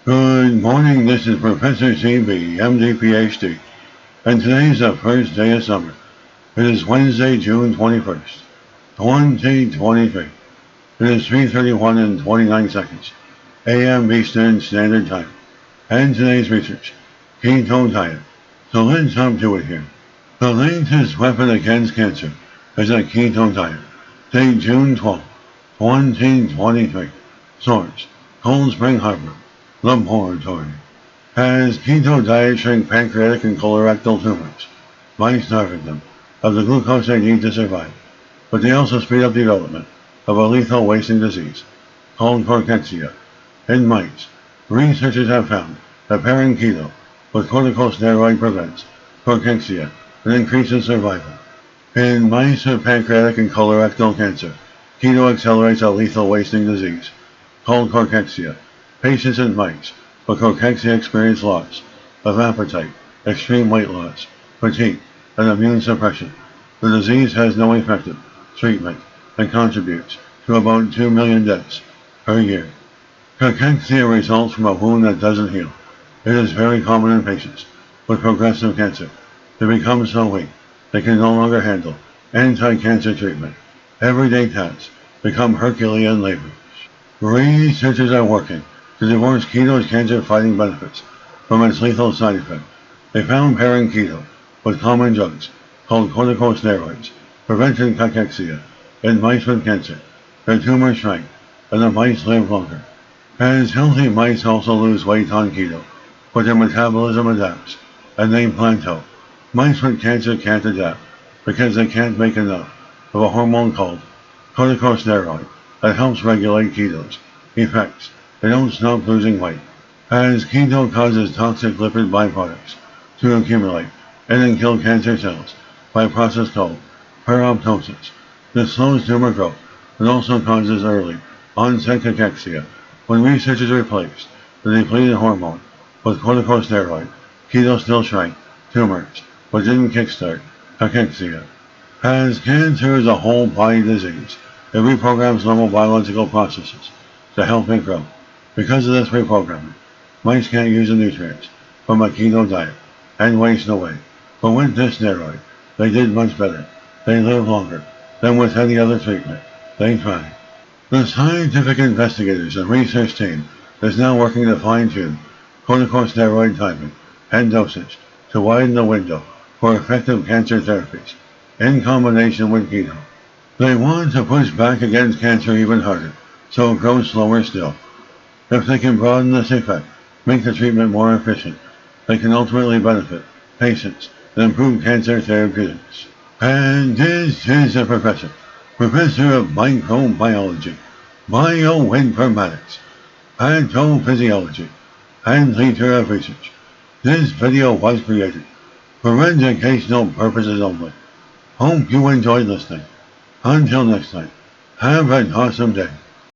Good morning, this is Professor CB, MD, PhD, and today is the first day of summer. It is Wednesday, June 21st, 2023. It is 3:31 and 29 seconds, AM Eastern Standard Time, and today's research, Keto diet. So let's jump to it here. The latest weapon against cancer is a keto diet. Date June 12, 2023. Source, Cold Spring Harbor Laboratory. Has keto diet shrink pancreatic and colorectal tumors? Mice starving them of the glucose they need to survive, but they also speed up development of a lethal wasting disease called cachexia. In mice, researchers have found that pairing keto with corticosteroid prevents cachexia and increases survival. In mice with pancreatic and colorectal cancer, keto accelerates a lethal wasting disease called cachexia. Patients in mice with cachexia experience loss of appetite, extreme weight loss, fatigue, and immune suppression. The disease has no effective treatment and contributes to about 2 million deaths per year. Cachexia results from a wound that doesn't heal. It is very common in patients with progressive cancer. They become so weak they can no longer handle anti-cancer treatment. Everyday tasks become Herculean labor. Researchers are working to divorce keto's cancer-fighting benefits from its lethal side effect. They found pairing keto with common drugs called corticosteroids prevented cachexia in mice with cancer. Their tumors shrank and the mice lived longer. As healthy mice also lose weight on keto, but their metabolism adapts and they plateau. Mice with cancer can't adapt because they can't make enough of a hormone called corticosteroid that helps regulate keto's effects. They don't stop losing weight, as keto causes toxic lipid byproducts to accumulate and then kill cancer cells by a process called peroptosis. This slows tumor growth and also causes early onset cachexia. When researchers replaced the depleted hormone with corticosteroid, keto still shrank tumors but didn't kickstart cachexia. As cancer is a whole body disease, it reprograms normal biological processes to help it grow. Because of this reprogramming, mice can't use the nutrients from a keto diet and waste away. But with this steroid, they did much better. They live longer than with any other treatment they tried. The scientific investigators and research team is now working to fine-tune corticosteroid timing and dosage to widen the window for effective cancer therapies in combination with keto. They want to push back against cancer even harder, so it grows slower still. If they can broaden this effect, make the treatment more efficient, they can ultimately benefit patients and improve cancer therapeutics. And this is the Professor of Microbiology, Bioinformatics, Pathophysiology, and Leader of Research. This video was created for educational purposes only. Hope you enjoyed listening. Until next time, have an awesome day.